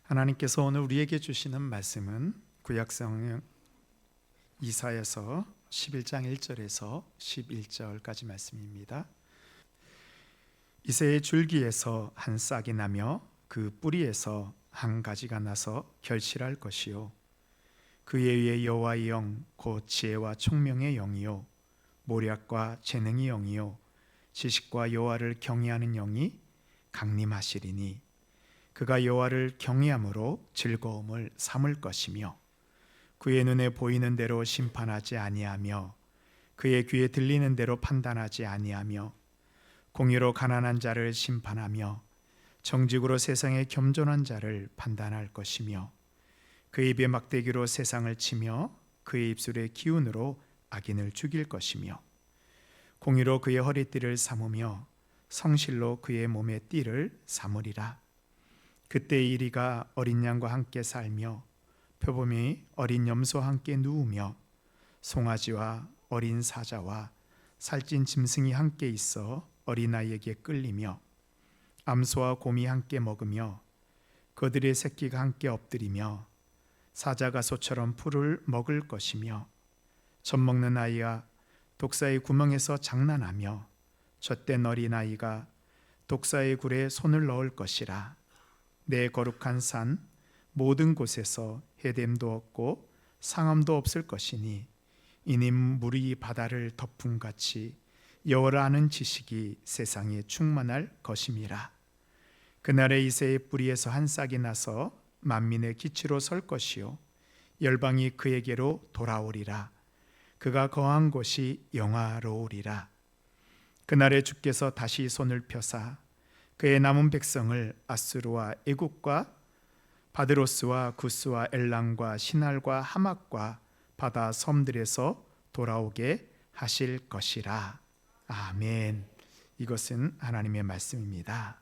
하나님께서 오늘 우리에게 주시는 말씀은 구약성경 이사야서 11장 1절에서 11절까지 말씀입니다. 이새의 줄기에서 한 싹이 나며 그 뿌리에서 한 가지가 나서 결실할 것이요 그에 의해 여호와의 영 곧 지혜와 총명의 영이요 모략과 재능의 영이요 지식과 여호와를 경외하는 영이 강림하시리니 그가 여호와를 경외함으로 즐거움을 삼을 것이며 그의 눈에 보이는 대로 심판하지 아니하며 그의 귀에 들리는 대로 판단하지 아니하며 공의로 가난한 자를 심판하며 정직으로 세상에 겸손한 자를 판단할 것이며 그의 입에 막대기로 세상을 치며 그의 입술의 기운으로 악인을 죽일 것이며 공의로 그의 허리띠를 삼으며 성실로 그의 몸의 띠를 삼으리라. 그때 이리가 어린 양과 함께 살며 표범이 어린 염소와 함께 누우며 송아지와 어린 사자와 살찐 짐승이 함께 있어 어린아이에게 끌리며 암소와 곰이 함께 먹으며 그들의 새끼가 함께 엎드리며 사자가 소처럼 풀을 먹을 것이며 젖먹는 아이가 독사의 구멍에서 장난하며 젖된 어린아이가 독사의 굴에 손을 넣을 것이라. 내 거룩한 산 모든 곳에서 해됨도 없고 상함도 없을 것이니 이는 물이 바다를 덮음같이 여호와를 아는 지식이 세상에 충만할 것임이라. 그날에 이새의 뿌리에서 한 싹이 나서 만민의 기치로 설 것이요 열방이 그에게로 돌아오리라. 그가 거한 곳이 영화로우리라. 그날에 주께서 다시 손을 펴사 그의 남은 백성을 아수르와 애국과 바드로스와 구스와 엘람과 신할과 하맛과 바다 섬들에서 돌아오게 하실 것이라. 아멘. 이것은 하나님의 말씀입니다.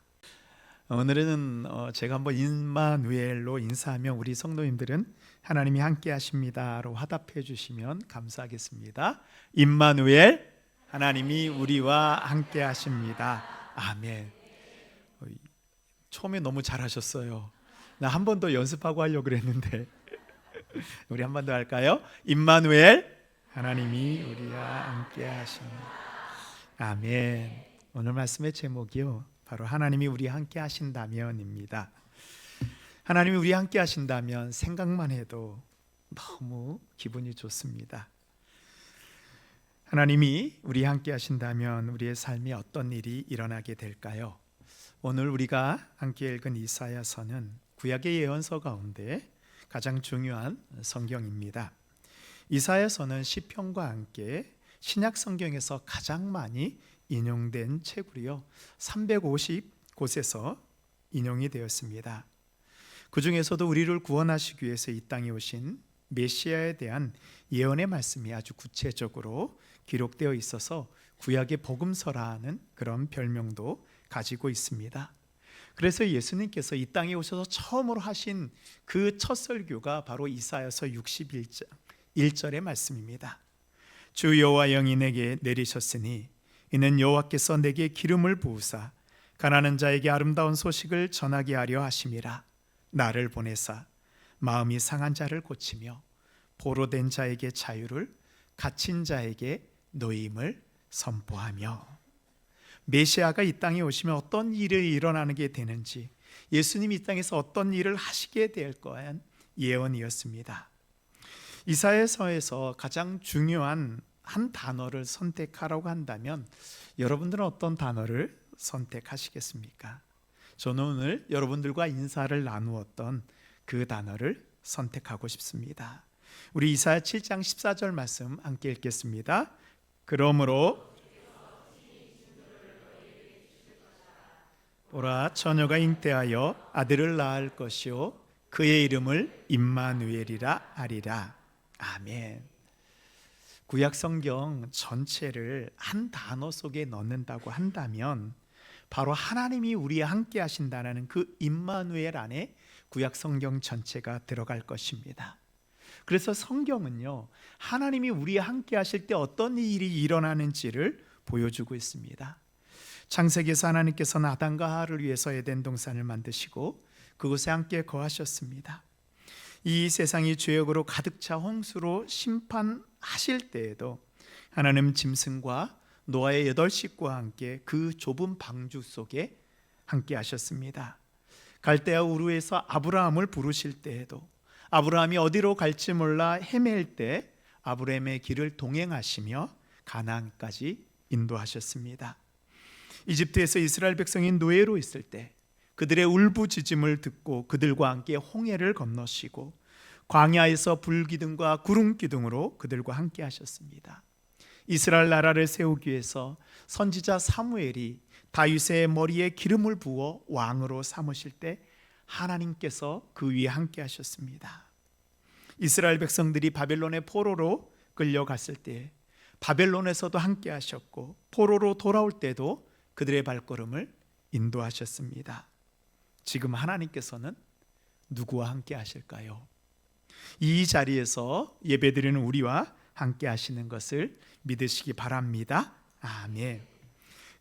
오늘은 제가 한번 임마누엘로 인사하면 우리 성도님들은 하나님이 함께 하십니다로 화답해 주시면 감사하겠습니다. 임마누엘, 하나님이 우리와 함께 하십니다. 아멘. 처음에 너무 잘하셨어요. 나 한 번 더 연습하고 하려고 그랬는데 우리 한 번 더 할까요? 임마누엘, 하나님이 우리와 함께 하십니다. 아멘. 오늘 말씀의 제목이요 바로 하나님이 우리 함께 하신다면입니다. 하나님이 우리 함께 하신다면 생각만 해도 너무 기분이 좋습니다. 하나님이 우리 함께 하신다면 우리의 삶에 어떤 일이 일어나게 될까요? 오늘 우리가 함께 읽은 이사야서는 구약의 예언서 가운데 가장 중요한 성경입니다. 이사야서는 시편과 함께 신약 성경에서 가장 많이 인용된 책으로요 350곳에서 인용이 되었습니다. 그 중에서도 우리를 구원하시기 위해서 이 땅에 오신 메시아에 대한 예언의 말씀이 아주 구체적으로 기록되어 있어서 구약의 복음서라는 그런 별명도 가지고 있습니다. 그래서 예수님께서 이 땅에 오셔서 처음으로 하신 그 첫 설교가 바로 이사야서 61장 1절의 말씀입니다. 주 여호와 영이 내게 내리셨으니 이는 여호와께서 내게 기름을 부으사 가난한 자에게 아름다운 소식을 전하게 하려 하심이라. 나를 보내사 마음이 상한 자를 고치며 보로된 자에게 자유를 갇힌 자에게 노임을 선포하며. 메시아가 이 땅에 오시면 어떤 일이 일어나게 되는지, 예수님이 이 땅에서 어떤 일을 하시게 될 거한 예언이었습니다. 이사야서에서 가장 중요한 한 단어를 선택하라고 한다면 여러분들은 어떤 단어를 선택하시겠습니까? 저는 오늘 여러분들과 인사를 나누었던 그 단어를 선택하고 싶습니다. 우리 이사야 7장 14절 말씀 함께 읽겠습니다. 그러므로 보라, 처녀가 잉태하여 아들을 낳을 것이요 그의 이름을 임마누엘이라 하리라. 아멘. 구약 성경 전체를 한 단어 속에 넣는다고 한다면 바로 하나님이 우리와 함께 하신다는 그 임마누엘 안에 구약 성경 전체가 들어갈 것입니다. 그래서 성경은요 하나님이 우리와 함께 하실 때 어떤 일이 일어나는지를 보여주고 있습니다. 창세기에서 하나님께서는 아담과 하와를 위해서 에덴 동산을 만드시고 그곳에 함께 거하셨습니다. 이 세상이 죄악으로 가득 차 홍수로 심판하실 때에도 하나님 짐승과 노아의 8 식구와 함께 그 좁은 방주 속에 함께 하셨습니다. 갈대아 우르에서 아브라함을 부르실 때에도 아브라함이 어디로 갈지 몰라 헤맬 때 아브라함의 길을 동행하시며 가나안까지 인도하셨습니다. 이집트에서 이스라엘 백성이 노예로 있을 때 그들의 울부짖음을 듣고 그들과 함께 홍해를 건너시고 광야에서 불기둥과 구름기둥으로 그들과 함께 하셨습니다. 이스라엘 나라를 세우기 위해서 선지자 사무엘이 다윗의 머리에 기름을 부어 왕으로 삼으실 때 하나님께서 그 위에 함께 하셨습니다. 이스라엘 백성들이 바벨론의 포로로 끌려갔을 때 바벨론에서도 함께 하셨고 포로로 돌아올 때도 그들의 발걸음을 인도하셨습니다. 지금 하나님께서는 누구와 함께 하실까요? 이 자리에서 예배드리는 우리와 함께 하시는 것을 믿으시기 바랍니다. 아멘.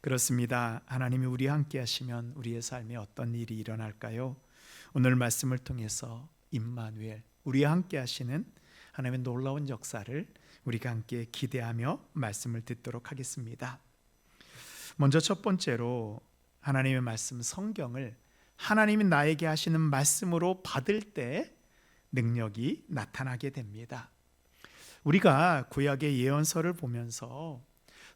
그렇습니다. 하나님이 우리와 함께 하시면 우리의 삶에 어떤 일이 일어날까요? 오늘 말씀을 통해서 임마누엘, 우리와 함께 하시는 하나님의 놀라운 역사를 우리가 함께 기대하며 말씀을 듣도록 하겠습니다. 먼저 첫 번째로 하나님의 말씀 성경을 하나님이 나에게 하시는 말씀으로 받을 때 능력이 나타나게 됩니다. 우리가 구약의 예언서를 보면서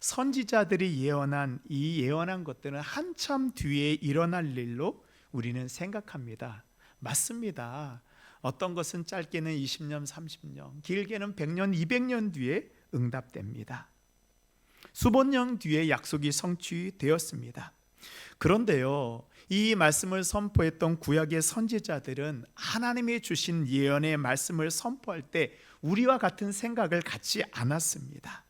선지자들이 예언한 것들은 한참 뒤에 일어날 일로 우리는 생각합니다. 맞습니다. 어떤 것은 짧게는 20년, 30년, 길게는 100년, 200년 뒤에 응답됩니다. 수백 년 뒤에 약속이 성취되었습니다. 그런데요, 이 말씀을 선포했던 구약의 선지자들은 하나님이 주신 예언의 말씀을 선포할 때 우리와 같은 생각을 갖지 않았습니다.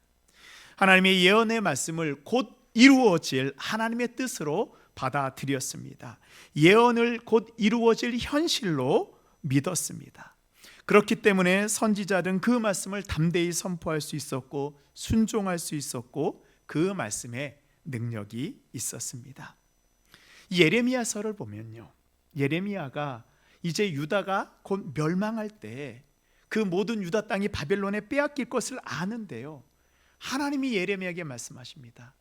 하나님의 예언의 말씀을 곧 이루어질 하나님의 뜻으로 받아들였습니다. 예언을 곧 이루어질 현실로 믿었습니다. 그렇기 때문에 선지자들은 그 말씀을 담대히 선포할 수 있었고 순종할 수 있었고 그 말씀에 능력이 있었습니다. 예레미야서를 보면요, 예레미야가 이제 유다가 곧 멸망할 때 그 모든 유다 땅이 바벨론에 빼앗길 것을 아는데요, 하나님이 예레미야에게 말씀하십니다.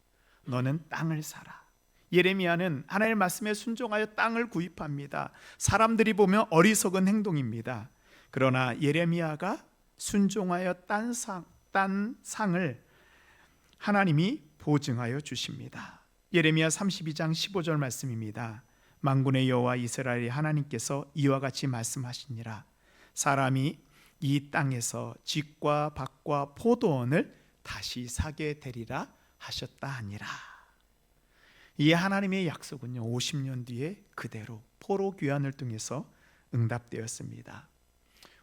너는 땅을 사라. 예레미야는 하나님의 말씀에 순종하여 땅을 구입합니다. 사람들이 보면 어리석은 행동입니다. 그러나 예레미야가 순종하여 딴 상을 하나님이 보증하여 주십니다. 예레미야 32장 15절 말씀입니다. 만군의 여호와 이스라엘의 하나님께서 이와 같이 말씀하시니라. 사람이 이 땅에서 칡과 밭과 포도원을 다시 사게 되리라 하셨다 하니라. 이 하나님의 약속은요, 50년 뒤에 그대로 포로 귀환을 통해서 응답되었습니다.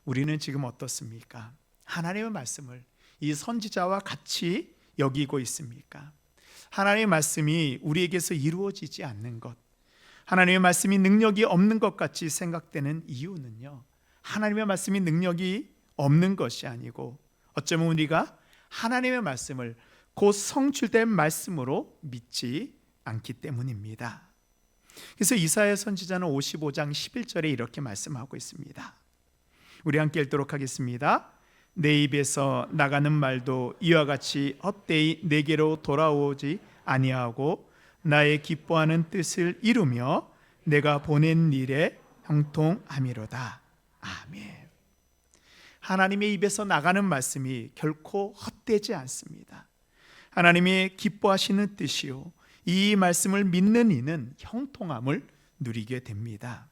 우리는 지금 어떻습니까? 하나님의 말씀을 이 선지자와 같이 여기고 있습니까? 하나님의 말씀이 우리에게서 이루어지지 않는 것, 하나님의 말씀이 능력이 없는 것 같이 생각되는 이유는요, 하나님의 말씀이 능력이 없는 것이 아니고 어쩌면 우리가 하나님의 말씀을 곧 성취된 말씀으로 믿지 않기 때문입니다. 그래서 이사야 선지자는 55장 11절에 이렇게 말씀하고 있습니다. 우리 함께 읽도록 하겠습니다. 내 입에서 나가는 말도 이와 같이 헛되이 내게로 돌아오지 아니하고 나의 기뻐하는 뜻을 이루며 내가 보낸 일에 형통함이로다. 아멘. 하나님의 입에서 나가는 말씀이 결코 헛되지 않습니다. 하나님의 기뻐하시는 뜻이요, 이 말씀을 믿는 이는 형통함을 누리게 됩니다.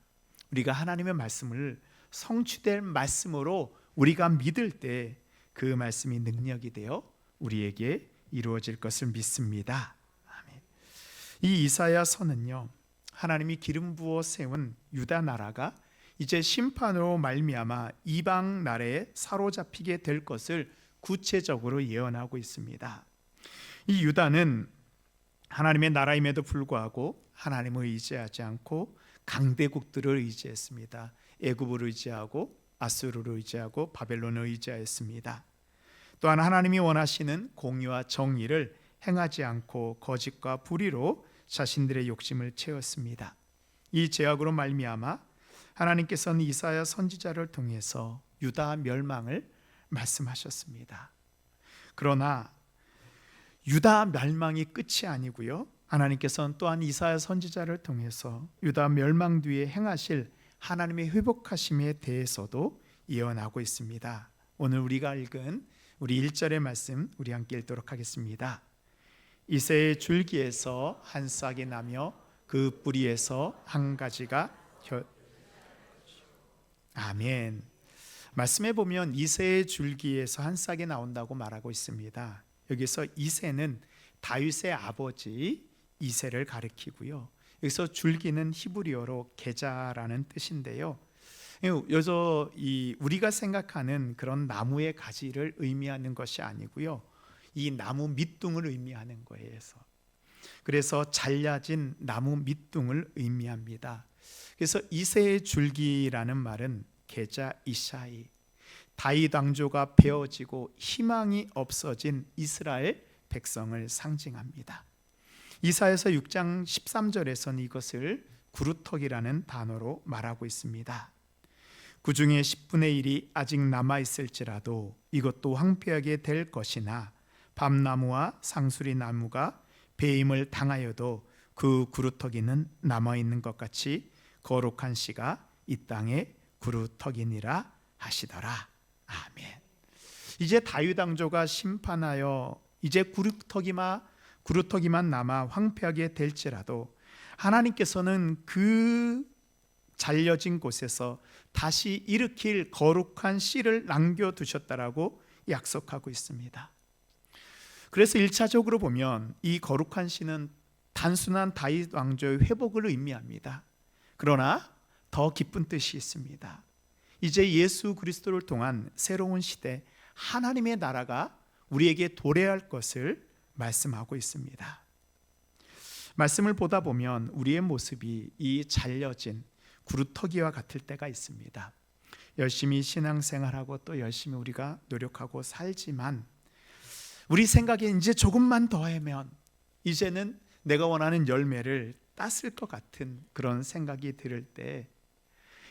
우리가 하나님의 말씀을 성취될 말씀으로 우리가 믿을 때 그 말씀이 능력이 되어 우리에게 이루어질 것을 믿습니다. 아멘. 이 이사야서는요, 하나님이 기름 부어 세운 유다 나라가 이제 심판으로 말미암아 이방 나라에 사로잡히게 될 것을 구체적으로 예언하고 있습니다. 이 유다는 하나님의 나라임에도 불구하고 하나님을 의지하지 않고 강대국들을 의지했습니다. 애굽을 의지하고 아수르를 의지하고 바벨론을 의지하였습니다. 또한 하나님이 원하시는 공의와 정의를 행하지 않고 거짓과 불의로 자신들의 욕심을 채웠습니다. 이 죄악으로 말미암아 하나님께서는 이사야 선지자를 통해서 유다 멸망을 말씀하셨습니다. 그러나 유다 멸망이 끝이 아니고요, 하나님께서는 또한 이사야 선지자를 통해서 유다 멸망 뒤에 행하실 하나님의 회복하심에 대해서도 예언하고 있습니다. 오늘 우리가 읽은 우리 1절의 말씀 우리 함께 읽도록 하겠습니다. 이새의 줄기에서 한 싹이 나며 그 뿌리에서 한 가지가 아멘. 말씀에 보면 이새의 줄기에서 한 싹이 나온다고 말하고 있습니다. 여기서 이새는 다윗의 아버지 이새를 가리키고요, 여기서 줄기는 히브리어로 계자라는 뜻인데요, 여기서 우리가 생각하는 그런 나무의 가지를 의미하는 것이 아니고요, 이 나무 밑둥을 의미하는 거예요. 그래서 잘라진 나무 밑둥을 의미합니다. 그래서 이새의 줄기라는 말은 계자 이샤이, 다윗 왕조가 베어지고 희망이 없어진 이스라엘 백성을 상징합니다. 이사야서 6장 13절에서는 이것을 구루터기라는 단어로 말하고 있습니다. 그 중에 10분의 1이 아직 남아있을지라도 이것도 황폐하게 될 것이나 밤나무와 상수리 나무가 배임을 당하여도 그 구루터기는 남아있는 것 같이 거룩한 씨가 이 땅에 구루터기니라 하시더라. 아멘. 이제 다윗 왕조가 심판하여 이제 구루터기만 남아 황폐하게 될지라도 하나님께서는 그 잘려진 곳에서 다시 일으킬 거룩한 씨를 남겨두셨다라고 약속하고 있습니다. 그래서 1차적으로 보면 이 거룩한 씨는 단순한 다윗 왕조의 회복을 의미합니다. 그러나 더 깊은 뜻이 있습니다. 이제 예수 그리스도를 통한 새로운 시대, 하나님의 나라가 우리에게 도래할 것을 말씀하고 있습니다. 말씀을 보다 보면 우리의 모습이 이 잘려진 구루터기와 같을 때가 있습니다. 열심히 신앙생활하고 또 열심히 우리가 노력하고 살지만 우리 생각에 이제 조금만 더 하면 이제는 내가 원하는 열매를 땄을 것 같은 그런 생각이 들을 때,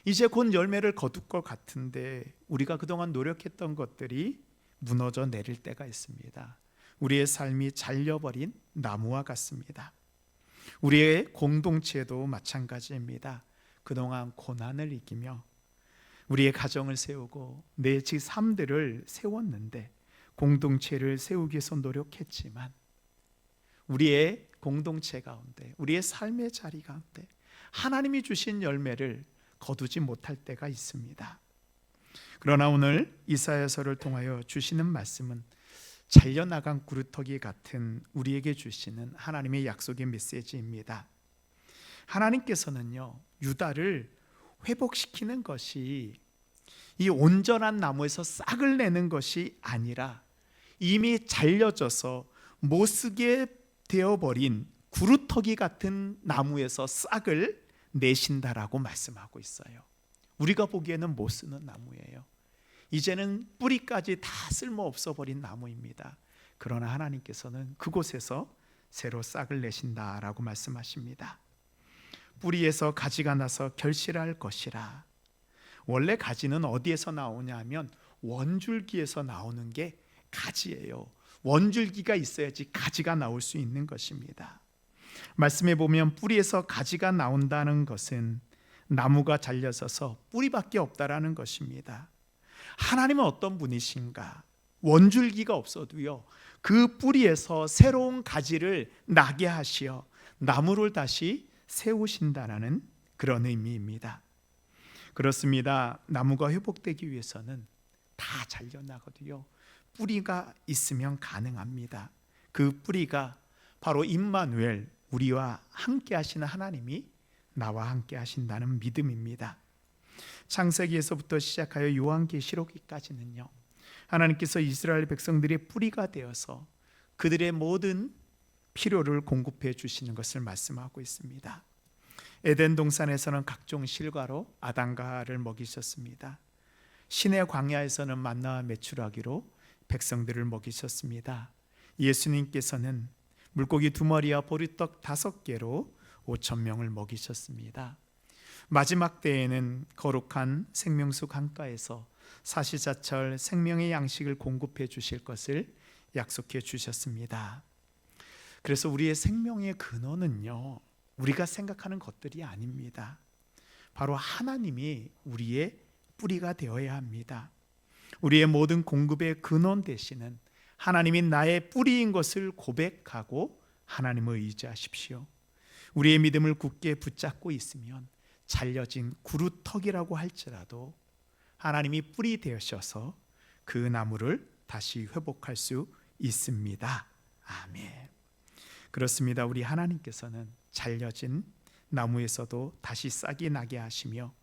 이제 곧 열매를 거둘 것 같은데 우리가 그동안 노력했던 것들이 무너져 내릴 때가 있습니다. 우리의 삶이 잘려버린 나무와 같습니다. 우리의 공동체도 마찬가지입니다. 그동안 고난을 이기며 우리의 가정을 세우고 내 삶들을 세웠는데, 공동체를 세우기 위해서 노력했지만 우리의 공동체 가운데, 우리의 삶의 자리 가운데 하나님이 주신 열매를 거두지 못할 때가 있습니다. 그러나 오늘 이사야서를 통하여 주시는 말씀은 잘려나간 구루터기 같은 우리에게 주시는 하나님의 약속의 메시지입니다. 하나님께서는요, 유다를 회복시키는 것이 이 온전한 나무에서 싹을 내는 것이 아니라 이미 잘려져서 못쓰게 되어버린 구루터기 같은 나무에서 싹을 내신다라고 말씀하고 있어요. 우리가 보기에는 못 쓰는 나무예요. 이제는 뿌리까지 다 쓸모없어 버린 나무입니다. 그러나 하나님께서는 그곳에서 새로 싹을 내신다라고 말씀하십니다. 뿌리에서 가지가 나서 결실할 것이라. 원래 가지는 어디에서 나오냐 하면 원줄기에서 나오는 게 가지예요. 원줄기가 있어야지 가지가 나올 수 있는 것입니다. 말씀에 보면 뿌리에서 가지가 나온다는 것은 나무가 잘려서서 뿌리밖에 없다라는 것입니다. 하나님은 어떤 분이신가? 원줄기가 없어도요, 그 뿌리에서 새로운 가지를 나게 하시어 나무를 다시 세우신다라는 그런 의미입니다. 그렇습니다. 나무가 회복되기 위해서는 다 잘려나거든요. 뿌리가 있으면 가능합니다. 그 뿌리가 바로 임마누엘, 우리와 함께 하시는 하나님이 나와 함께 하신다는 믿음입니다. 창세기에서부터 시작하여 요한계시록까지는요, 하나님께서 이스라엘 백성들의 뿌리가 되어서 그들의 모든 필요를 공급해 주시는 것을 말씀하고 있습니다. 에덴 동산에서는 각종 실과로 아담과 하와를 먹이셨습니다. 시내 광야에서는 만나와 메추라기로 백성들을 먹이셨습니다. 예수님께서는 물고기 2마리와 보리떡 5개로 5,000명을 먹이셨습니다. 마지막 때에는 거룩한 생명수 강가에서 사시사철 생명의 양식을 공급해 주실 것을 약속해 주셨습니다. 그래서 우리의 생명의 근원은요, 우리가 생각하는 것들이 아닙니다. 바로 하나님이 우리의 뿌리가 되어야 합니다. 우리의 모든 공급의 근원 되시는 하나님이 나의 뿌리인 것을 고백하고 하나님을 의지하십시오. 우리의 믿음을 굳게 붙잡고 있으면 잘려진 구루터기라고 할지라도 하나님이 뿌리 되셔서 그 나무를 다시 회복할 수 있습니다. 아멘. 그렇습니다. 우리 하나님께서는 잘려진 나무에서도 다시 싹이 나게 하시며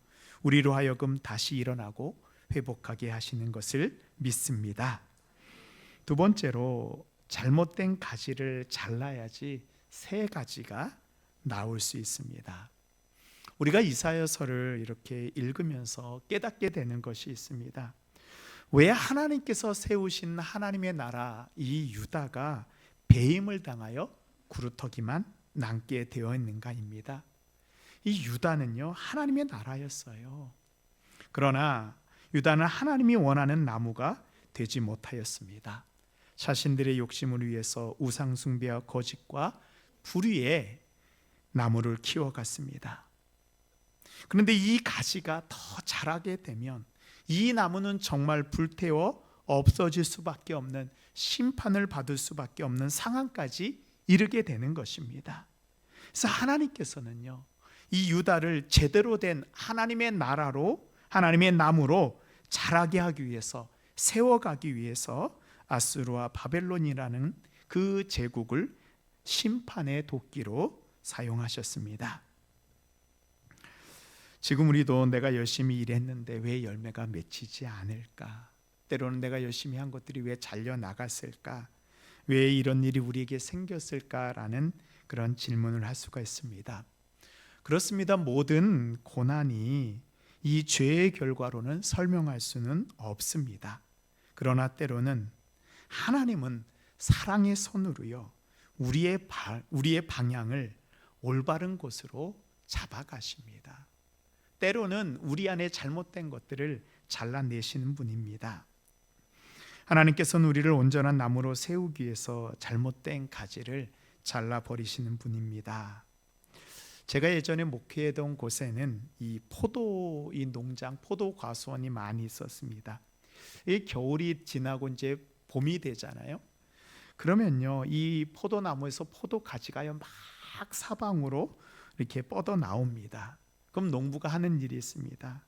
우리로 하여금 다시 일어나고 회복하게 하시는 것을 믿습니다. 두 번째로 잘못된 가지를 잘라야지 새 가지가 나올 수 있습니다. 우리가 이사야서를 이렇게 읽으면서 깨닫게 되는 것이 있습니다. 왜 하나님께서 세우신 하나님의 나라 이 유다가 배임을 당하여 구루터기만 남게 되어 있는가입니다. 이 유다는요, 하나님의 나라였어요. 그러나 유다는 하나님이 원하는 나무가 되지 못하였습니다. 자신들의 욕심을 위해서 우상 숭배와 거짓과 불의의 나무를 키워갔습니다. 그런데 이 가지가 더 자라게 되면 이 나무는 정말 불태워 없어질 수밖에 없는, 심판을 받을 수밖에 없는 상황까지 이르게 되는 것입니다. 그래서 하나님께서는요, 이 유다를 제대로 된 하나님의 나라로, 하나님의 나무로 자라게 하기 위해서, 세워가기 위해서 아수르와 바벨론이라는 그 제국을 심판의 도끼로 사용하셨습니다. 지금 우리도 내가 열심히 일했는데 왜 열매가 맺히지 않을까? 때로는 내가 열심히 한 것들이 왜 잘려나갔을까? 왜 이런 일이 우리에게 생겼을까라는 그런 질문을 할 수가 있습니다. 그렇습니다. 모든 고난이 이 죄의 결과로는 설명할 수는 없습니다. 그러나 때로는 하나님은 사랑의 손으로요, 우리의 방향을 올바른 곳으로 잡아가십니다. 때로는 우리 안에 잘못된 것들을 잘라내시는 분입니다. 하나님께서는 우리를 온전한 나무로 세우기 위해서 잘못된 가지를 잘라버리시는 분입니다. 제가 예전에 목회했던 곳에는 이 농장, 포도 과수원이 많이 있었습니다. 이 겨울이 지나고 이제 봄이 되잖아요. 그러면요, 이 포도나무에서 포도 가지가요 막 사방으로 이렇게 뻗어 나옵니다. 그럼 농부가 하는 일이 있습니다.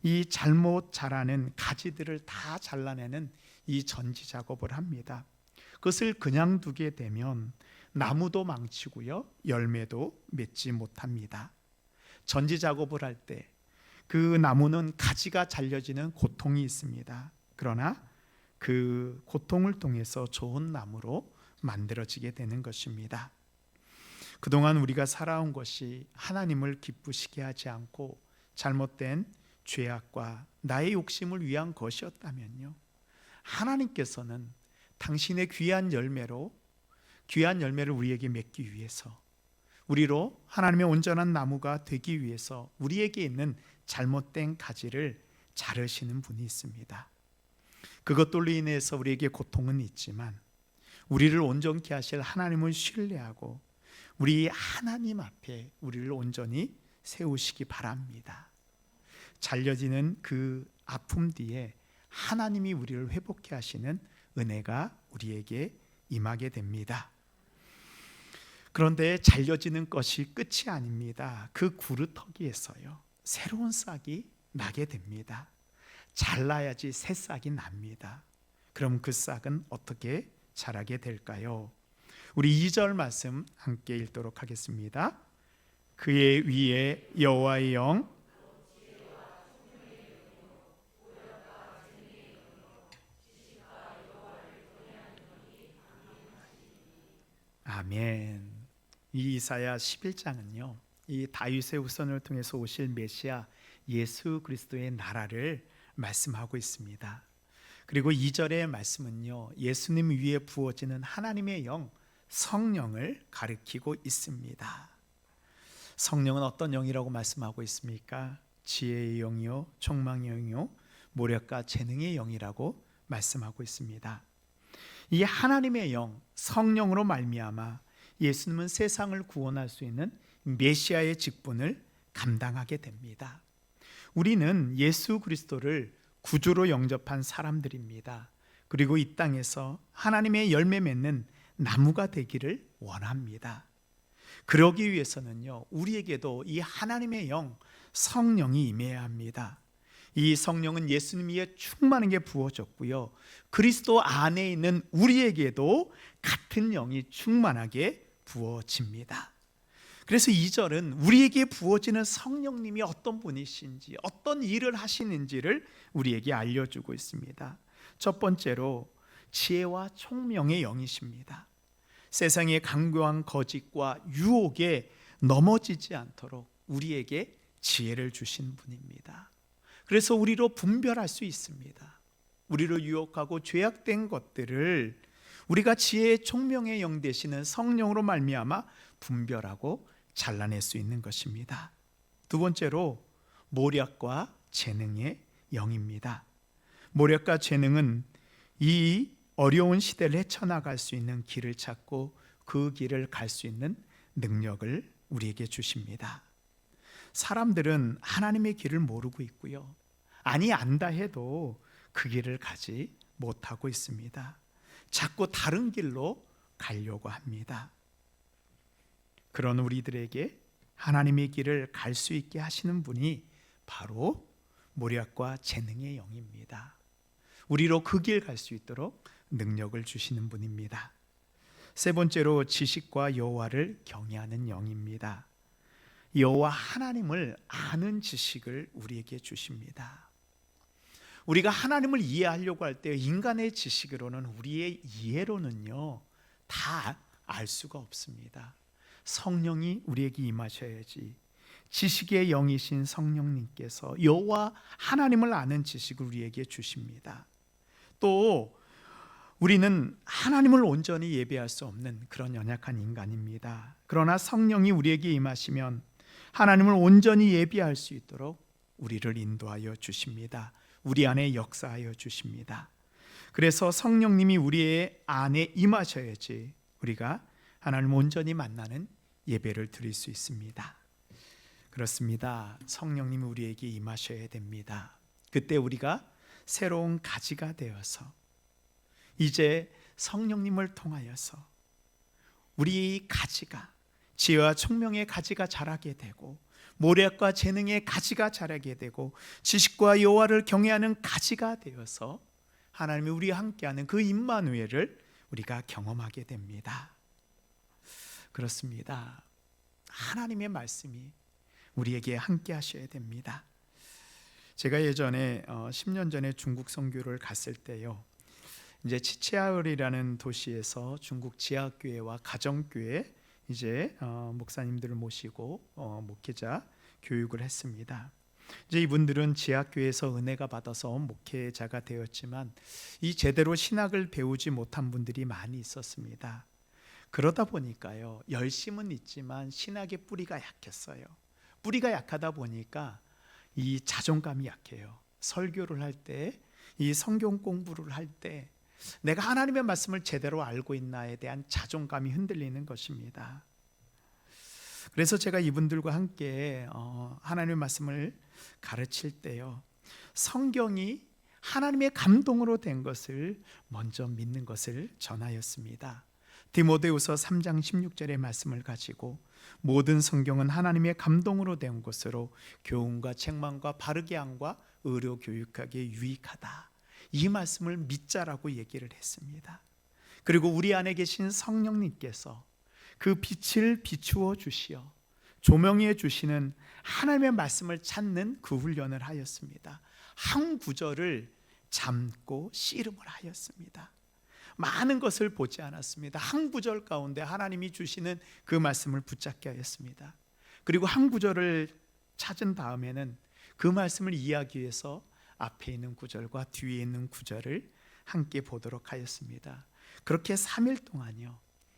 이 잘못 자라는 가지들을 다 잘라내는 이 전지 작업을 합니다. 그것을 그냥 두게 되면 나무도 망치고요, 열매도 맺지 못합니다. 전지 작업을 할 때 그 나무는 가지가 잘려지는 고통이 있습니다. 그러나 그 고통을 통해서 좋은 나무로 만들어지게 되는 것입니다. 그동안 우리가 살아온 것이 하나님을 기쁘시게 하지 않고 잘못된 죄악과 나의 욕심을 위한 것이었다면요, 하나님께서는 당신의 귀한 열매를 우리에게 맺기 위해서, 우리로 하나님의 온전한 나무가 되기 위해서 우리에게 있는 잘못된 가지를 자르시는 분이 있습니다. 그것들로 인해서 우리에게 고통은 있지만 우리를 온전케 하실 하나님을 신뢰하고 우리 하나님 앞에 우리를 온전히 세우시기 바랍니다. 잘려지는 그 아픔 뒤에 하나님이 우리를 회복케 하시는 은혜가 우리에게 임하게 됩니다. 그런데 잘려지는 것이 끝이 아닙니다. 그 구루터기에서요, 새로운 싹이 나게 됩니다. 잘라야지 새 싹이 납니다. 그럼 그 싹은 어떻게 자라게 될까요? 우리 2절 말씀 함께 읽도록 하겠습니다. 그의 위에 여호와의 영, 아멘. 이 이사야 11장은요, 이 다윗의 후손을 통해서 오실 메시아 예수 그리스도의 나라를 말씀하고 있습니다. 그리고 2절의 말씀은요, 예수님 위에 부어지는 하나님의 영, 성령을 가리키고 있습니다. 성령은 어떤 영이라고 말씀하고 있습니까? 지혜의 영이요, 총망의 영이요, 모략과 재능의 영이라고 말씀하고 있습니다. 이 하나님의 영, 성령으로 말미암아 예수님은 세상을 구원할 수 있는 메시아의 직분을 감당하게 됩니다. 우리는 예수 그리스도를 구주로 영접한 사람들입니다. 그리고 이 땅에서 하나님의 열매 맺는 나무가 되기를 원합니다. 그러기 위해서는요, 우리에게도 이 하나님의 영, 성령이 임해야 합니다. 이 성령은 예수님 위에 충만하게 부어졌고요, 그리스도 안에 있는 우리에게도 같은 영이 충만하게 부어집니다. 그래서 2절은 우리에게 부어지는 성령님이 어떤 분이신지, 어떤 일을 하시는지를 우리에게 알려주고 있습니다. 첫 번째로 지혜와 총명의 영이십니다. 세상의 강교한 거짓과 유혹에 넘어지지 않도록 우리에게 지혜를 주신 분입니다. 그래서 우리로 분별할 수 있습니다. 우리를 유혹하고 죄악된 것들을 우리가 지혜의 총명의 영 되시는 성령으로 말미암아 분별하고 잘라낼 수 있는 것입니다. 두 번째로 모략과 재능의 영입니다. 모략과 재능은 이 어려운 시대를 헤쳐나갈 수 있는 길을 찾고 그 길을 갈 수 있는 능력을 우리에게 주십니다. 사람들은 하나님의 길을 모르고 있고요, 아니 안다 해도 그 길을 가지 못하고 있습니다. 자꾸 다른 길로 가려고 합니다. 그런 우리들에게 하나님의 길을 갈 수 있게 하시는 분이 바로 모략과 재능의 영입니다. 우리로 그 길 갈 수 있도록 능력을 주시는 분입니다. 세 번째로 지식과 여호와를 경외하는 영입니다. 여호와 하나님을 아는 지식을 우리에게 주십니다. 우리가 하나님을 이해하려고 할 때 인간의 지식으로는, 우리의 이해로는요, 다 알 수가 없습니다. 성령이 우리에게 임하셔야지, 지식의 영이신 성령님께서 여호와 하나님을 아는 지식을 우리에게 주십니다. 또 우리는 하나님을 온전히 예배할 수 없는 그런 연약한 인간입니다. 그러나 성령이 우리에게 임하시면 하나님을 온전히 예배할 수 있도록 우리를 인도하여 주십니다. 우리 안에 역사하여 주십니다. 그래서 성령님이 우리의 안에 임하셔야지 우리가 하나님을 온전히 만나는 예배를 드릴 수 있습니다. 그렇습니다. 성령님이 우리에게 임하셔야 됩니다. 그때 우리가 새로운 가지가 되어서 이제 성령님을 통하여서 우리 가지가, 지혜와 총명의 가지가 자라게 되고, 모략과 재능의 가지가 자라게 되고, 지식과 여호와를 경외하는 가지가 되어서 하나님이 우리와 함께하는 그 임마누엘을 우리가 경험하게 됩니다. 그렇습니다. 하나님의 말씀이 우리에게 함께 하셔야 됩니다. 제가 예전에 10년 전에 중국 선교를 갔을 때요, 이제 치치아울이라는 도시에서 중국 지하교회와 가정교회 이제 목사님들을 모시고 목회자 교육을 했습니다. 이제 이분들은 지하교회에서 은혜가 받아서 목회자가 되었지만 이 제대로 신학을 배우지 못한 분들이 많이 있었습니다. 그러다 보니까요, 열심은 있지만 신학의 뿌리가 약했어요. 뿌리가 약하다 보니까 이 자존감이 약해요. 설교를 할 때, 이 성경 공부를 할 때 내가 하나님의 말씀을 제대로 알고 있나에 대한 자존감이 흔들리는 것입니다. 그래서 제가 이분들과 함께 하나님의 말씀을 가르칠 때요, 성경이 하나님의 감동으로 된 것을 먼저 믿는 것을 전하였습니다. 디모데후서 3장 16절의 말씀을 가지고 모든 성경은 하나님의 감동으로 된 것으로 교훈과 책망과 바르게 함과 의로 교육하기에 유익하다, 이 말씀을 믿자라고 얘기를 했습니다. 그리고 우리 안에 계신 성령님께서 그 빛을 비추어 주시어 조명해 주시는 하나님의 말씀을 찾는 그 훈련을 하였습니다. 한 구절을 잠고 씨름을 하였습니다. 많은 것을 보지 않았습니다. 한 구절 가운데 하나님이 주시는 그 말씀을 붙잡게 하였습니다. 그리고 한 구절을 찾은 다음에는 그 말씀을 이해하기 위해서 앞에 있는 구절과 뒤에 있는 구절을 함께 보도록 하였습니다. 그렇게 3일 동안요,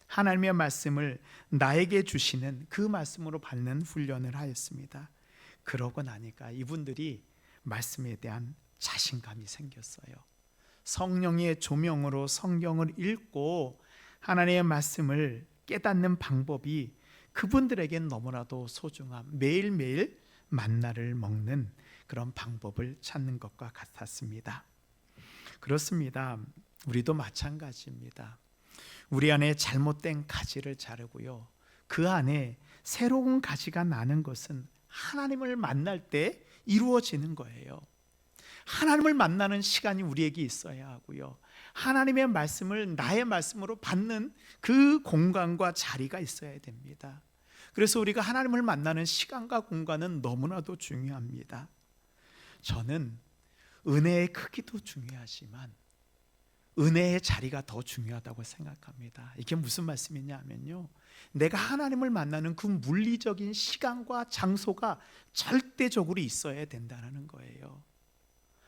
하나님의 말씀을 나에게 주시는 그 말씀으로 받는 훈련을 하였습니다. 그러고 나니까 이분들이 말씀에 대한 자신감이 생겼어요. 성령의 조명으로 성경을 읽고 하나님의 말씀을 깨닫는 방법이 그분들에겐 너무나도 소중함, 매일매일 만나를 먹는 그런 방법을 찾는 것과 같았습니다. 그렇습니다. 우리도 마찬가지입니다. 우리 안에 잘못된 가지를 자르고요, 그 안에 새로운 가지가 나는 것은 하나님을 만날 때 이루어지는 거예요. 하나님을 만나는 시간이 우리에게 있어야 하고요, 하나님의 말씀을 나의 말씀으로 받는 그 공간과 자리가 있어야 됩니다. 그래서 우리가 하나님을 만나는 시간과 공간은 너무나도 중요합니다. 저는 은혜의 크기도 중요하지만 은혜의 자리가 더 중요하다고 생각합니다. 이게 무슨 말씀이냐 하면요, 내가 하나님을 만나는 그 물리적인 시간과 장소가 절대적으로 있어야 된다는 거예요.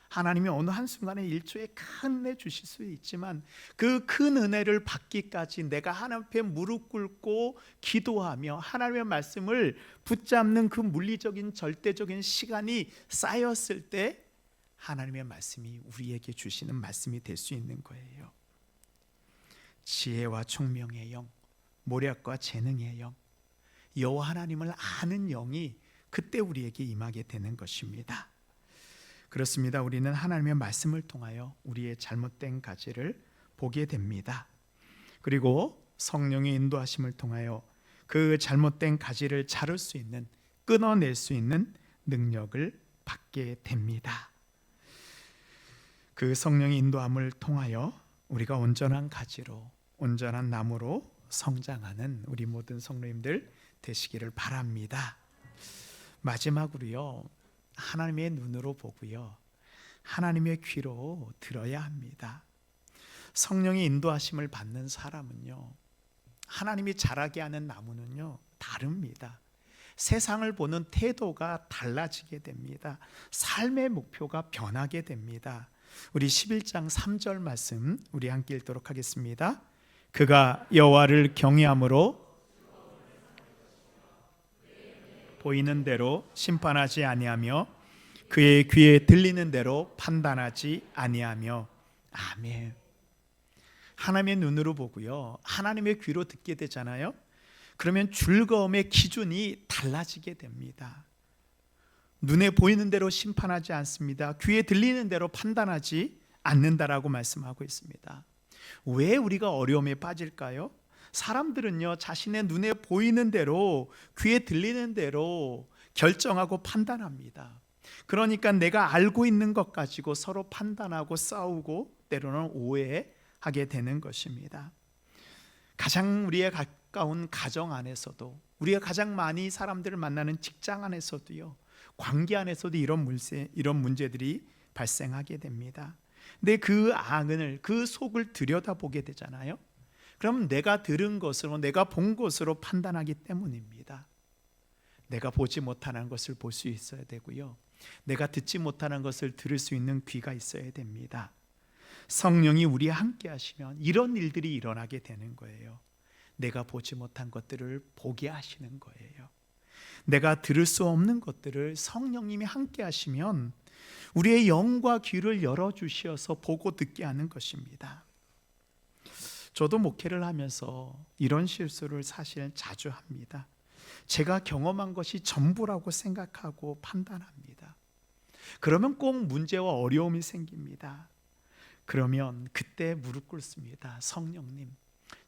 하나님이 어느 한순간에 1초에 큰 은혜 주실 수 있지만 그 큰 은혜를 받기까지 내가 하나님 앞에 무릎 꿇고 기도하며 하나님의 말씀을 붙잡는 그 물리적인 절대적인 시간이 쌓였을 때 하나님의 말씀이 우리에게 주시는 말씀이 될 수 있는 거예요. 지혜와 총명의 영, 모략과 재능의 영, 여호와 하나님을 아는 영이 그때 우리에게 임하게 되는 것입니다. 그렇습니다. 우리는 하나님의 말씀을 통하여 우리의 잘못된 가지를 보게 됩니다. 그리고 성령의 인도하심을 통하여 그 잘못된 가지를 자를 수 있는, 끊어낼 수 있는 능력을 받게 됩니다. 그 성령의 인도함을 통하여 우리가 온전한 가지로, 온전한 나무로 성장하는 우리 모든 성도님들 되시기를 바랍니다. 마지막으로요, 하나님의 눈으로 보고요, 하나님의 귀로 들어야 합니다. 성령의 인도하심을 받는 사람은요, 하나님이 자라게 하는 나무는요 다릅니다. 세상을 보는 태도가 달라지게 됩니다. 삶의 목표가 변하게 됩니다. 우리 11장 3절 말씀 우리 함께 읽도록 하겠습니다. 그가 여호와를 경외함으로 보이는 대로 심판하지 아니하며 그의 귀에 들리는 대로 판단하지 아니하며. 아멘. 하나님의 눈으로 보고요, 하나님의 귀로 듣게 되잖아요. 그러면 즐거움의 기준이 달라지게 됩니다. 눈에 보이는 대로 심판하지 않습니다. 귀에 들리는 대로 판단하지 않는다라고 말씀하고 있습니다. 왜 우리가 어려움에 빠질까요? 사람들은요, 자신의 눈에 보이는 대로, 귀에 들리는 대로 결정하고 판단합니다. 그러니까 내가 알고 있는 것 가지고 서로 판단하고 싸우고 때로는 오해하게 되는 것입니다. 가장 우리의 가까운 가정 안에서도, 우리가 가장 많이 사람들을 만나는 직장 안에서도요, 관계 안에서도 이런 문제들이 발생하게 됩니다. 근데 그 안을, 그 속을 들여다보게 되잖아요. 그럼 내가 들은 것으로, 내가 본 것으로 판단하기 때문입니다. 내가 보지 못하는 것을 볼 수 있어야 되고요, 내가 듣지 못하는 것을 들을 수 있는 귀가 있어야 됩니다. 성령이 우리와 함께 하시면 이런 일들이 일어나게 되는 거예요. 내가 보지 못한 것들을 보게 하시는 거예요. 내가 들을 수 없는 것들을 성령님이 함께 하시면 우리의 영과 귀를 열어주셔서 보고 듣게 하는 것입니다. 저도 목회를 하면서 이런 실수를 사실 자주 합니다. 제가 경험한 것이 전부라고 생각하고 판단합니다. 그러면 꼭 문제와 어려움이 생깁니다. 그러면 그때 무릎 꿇습니다. 성령님,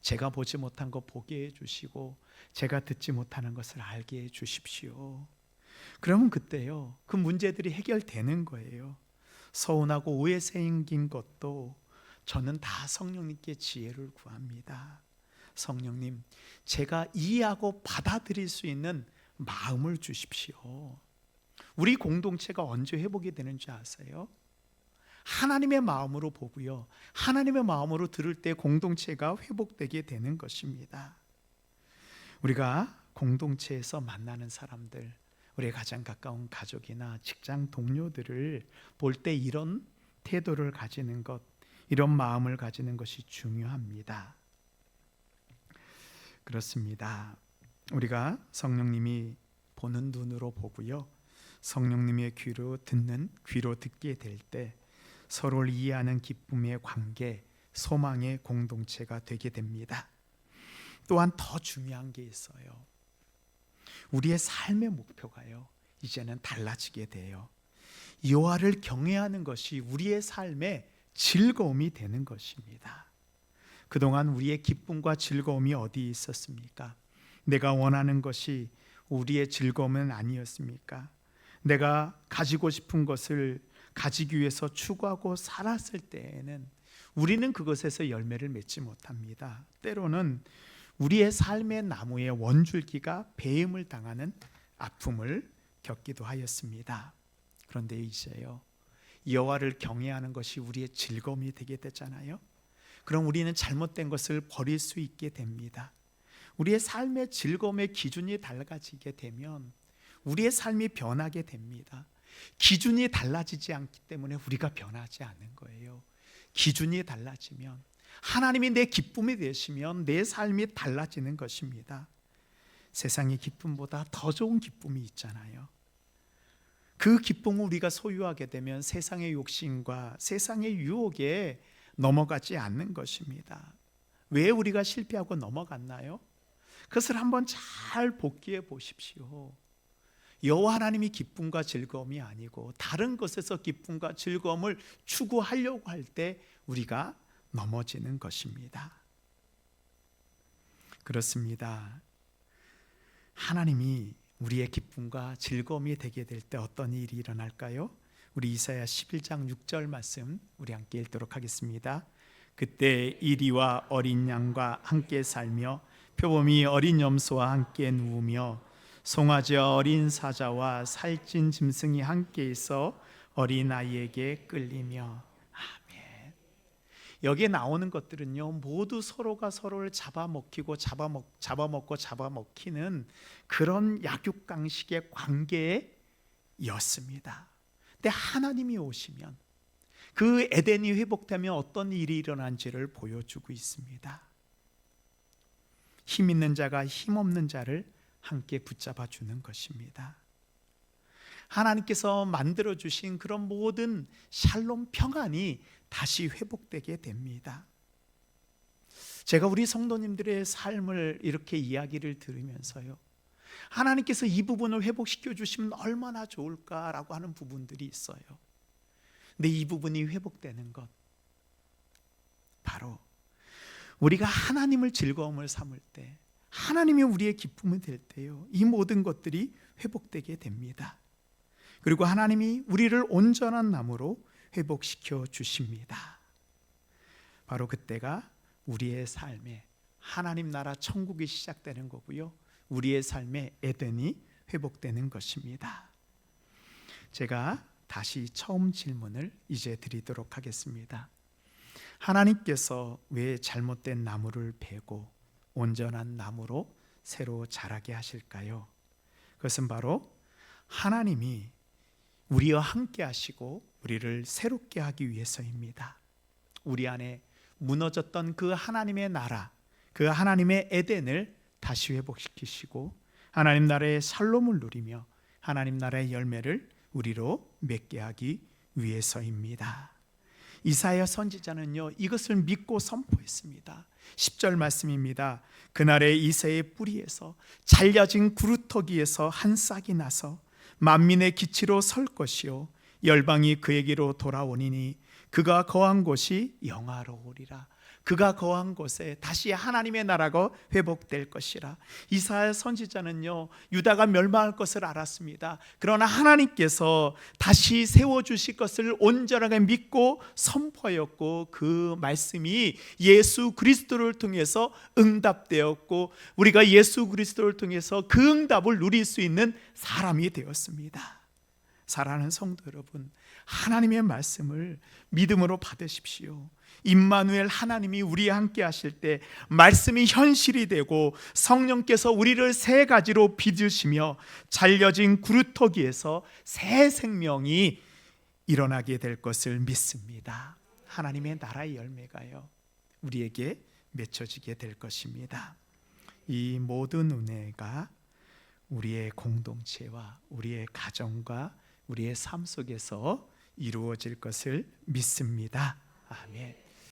제가 보지 못한 것 보게 해주시고 제가 듣지 못하는 것을 알게 해주십시오. 그러면 그때요, 그 문제들이 해결되는 거예요. 서운하고 오해 생긴 것도 저는 다 성령님께 지혜를 구합니다. 성령님, 제가 이해하고 받아들일 수 있는 마음을 주십시오. 우리 공동체가 언제 회복이 되는지 아세요? 하나님의 마음으로 보고요, 하나님의 마음으로 들을 때 공동체가 회복되게 되는 것입니다. 우리가 공동체에서 만나는 사람들, 우리의 가장 가까운 가족이나 직장 동료들을 볼 때 이런 태도를 가지는 것, 이런 마음을 가지는 것이 중요합니다. 그렇습니다. 우리가 성령님이 보는 눈으로 보고요, 성령님의 귀로 듣는 귀로 듣게 될 때 서로를 이해하는 기쁨의 관계, 소망의 공동체가 되게 됩니다. 또한 더 중요한 게 있어요. 우리의 삶의 목표가요, 이제는 달라지게 돼요. 여호와를 경외하는 것이 우리의 삶의 즐거움이 되는 것입니다. 그동안 우리의 기쁨과 즐거움이 어디 있었습니까? 내가 원하는 것이 우리의 즐거움은 아니었습니까? 내가 가지고 싶은 것을 가지기 위해서 추구하고 살았을 때에는 우리는 그것에서 열매를 맺지 못합니다. 때로는 우리의 삶의 나무의 원줄기가 배임을 당하는 아픔을 겪기도 하였습니다. 그런데 이제요, 여호와를 경외하는 것이 우리의 즐거움이 되게 되잖아요. 그럼 우리는 잘못된 것을 버릴 수 있게 됩니다. 우리의 삶의 즐거움의 기준이 달라지게 되면 우리의 삶이 변하게 됩니다. 기준이 달라지지 않기 때문에 우리가 변하지 않는 거예요. 기준이 달라지면, 하나님이 내 기쁨이 되시면 내 삶이 달라지는 것입니다. 세상의 기쁨보다 더 좋은 기쁨이 있잖아요. 그 기쁨을 우리가 소유하게 되면 세상의 욕심과 세상의 유혹에 넘어가지 않는 것입니다. 왜 우리가 실패하고 넘어갔나요? 그것을 한번 잘 복기해 보십시오. 여호와 하나님이 기쁨과 즐거움이 아니고 다른 것에서 기쁨과 즐거움을 추구하려고 할 때 우리가 넘어지는 것입니다. 그렇습니다. 하나님이 우리의 기쁨과 즐거움이 되게 될 때 어떤 일이 일어날까요? 우리 이사야 11장 6절 말씀 우리 함께 읽도록 하겠습니다. 그때 이리와 어린 양과 함께 살며 표범이 어린 염소와 함께 누우며 송아지 어린 사자와 살찐 짐승이 함께 있어 어린 아이에게 끌리며. 아멘. 여기에 나오는 것들은요, 모두 서로가 서로를 잡아먹히고 잡아먹고 잡아먹히는 그런 약육강식의 관계였습니다. 근데 하나님이 오시면 그 에덴이 회복되면 어떤 일이 일어난지를 보여주고 있습니다. 힘 있는 자가 힘 없는 자를 함께 붙잡아 주는 것입니다. 하나님께서 만들어 주신 그런 모든 샬롬 평안이 다시 회복되게 됩니다. 제가 우리 성도님들의 삶을 이렇게 이야기를 들으면서요, 하나님께서 이 부분을 회복시켜 주시면 얼마나 좋을까라고 하는 부분들이 있어요. 근데 이 부분이 회복되는 것, 바로 우리가 하나님을 즐거움을 삼을 때, 하나님이 우리의 기쁨이 될 때요, 이 모든 것들이 회복되게 됩니다. 그리고 하나님이 우리를 온전한 나무로 회복시켜 주십니다. 바로 그때가 우리의 삶에 하나님 나라 천국이 시작되는 거고요, 우리의 삶의 에덴이 회복되는 것입니다. 제가 다시 처음 질문을 이제 드리도록 하겠습니다. 하나님께서 왜 잘못된 나무를 베고 온전한 나무로 새로 자라게 하실까요? 그것은 바로 하나님이 우리와 함께 하시고 우리를 새롭게 하기 위해서입니다. 우리 안에 무너졌던 그 하나님의 나라, 그 하나님의 에덴을 다시 회복시키시고 하나님 나라의 샬롬을 누리며 하나님 나라의 열매를 우리로 맺게 하기 위해서입니다. 이사야 선지자는요, 이것을 믿고 선포했습니다. 10절 말씀입니다. 그날에 이새의 뿌리에서 잘려진 구루터기에서 한 싹이 나서 만민의 기치로 설 것이요 열방이 그에게로 돌아오니니 그가 거한 곳이 영화로우리라. 그가 거한 곳에 다시 하나님의 나라가 회복될 것이라. 이사야 선지자는요, 유다가 멸망할 것을 알았습니다. 그러나 하나님께서 다시 세워주실 것을 온전하게 믿고 선포하였고, 그 말씀이 예수 그리스도를 통해서 응답되었고, 우리가 예수 그리스도를 통해서 그 응답을 누릴 수 있는 사람이 되었습니다. 사랑하는 성도 여러분, 하나님의 말씀을 믿음으로 받으십시오. 임마누엘 하나님이 우리와 함께 하실 때 말씀이 현실이 되고 성령께서 우리를 세 가지로 빚으시며 잘려진 구루터기에서 새 생명이 일어나게 될 것을 믿습니다. 하나님의 나라의 열매가요, 우리에게 맺혀지게 될 것입니다. 이 모든 은혜가 우리의 공동체와 우리의 가정과 우리의 삶 속에서 이루어질 것을 믿습니다. 아멘.